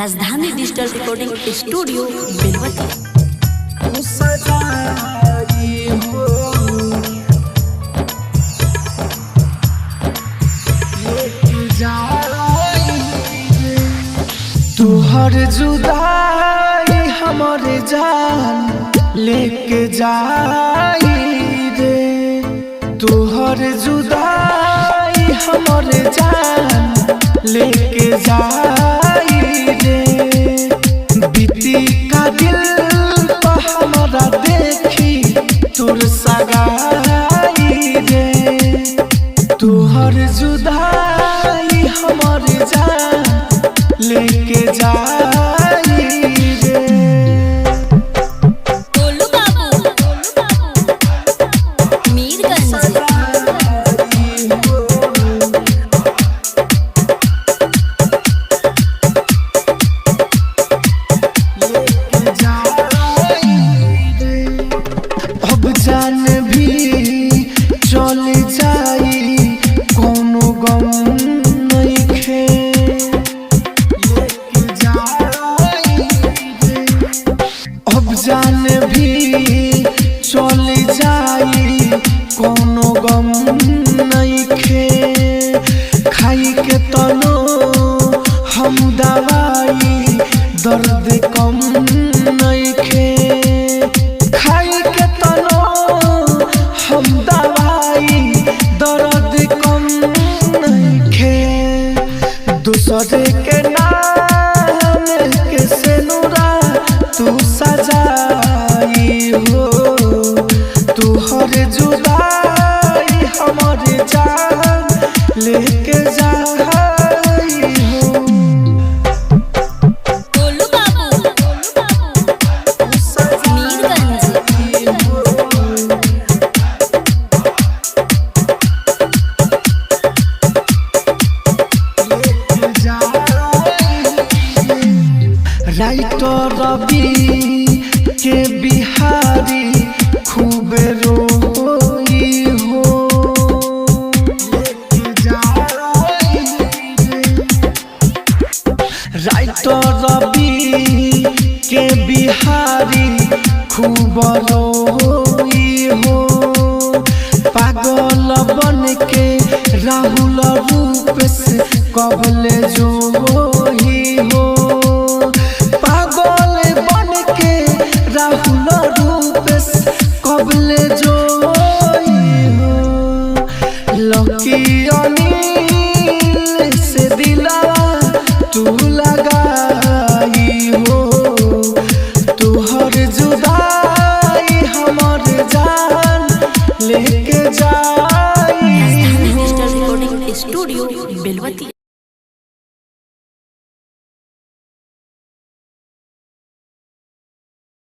राजधानी digital recording studio Belwati. तुहर जुदाई हमारे जान लेके जाई रे, तुहर जुदाई हमारे जान लेके जाई रे। बीती का दिल तो हमारा देखी तुर सगाई रे, तुहर जुदाई हमारे जान लेके जाई रे। गोलू बाबू मीरगंज। अब जान भी चल जाई कोनो गम नइखे, अब जान भी चल जाई कोनो गम नइखे। खाई के तनो हम दवाई दर्द कम नइखे, खाई के तनो हम दवाई दर्द कम नइखे। दूसरे के नाम के सेनुरा तू सजाई हो, तुहर जुदाई हमारे जान लेके जाई हो। गोलू बाबू मीरगंज। राइटर रवि के बिहारी खूब रोई हो, राइटर रवि के बिहारी खूब रोई हो। पागल बन के राहुल रूप से कबले जो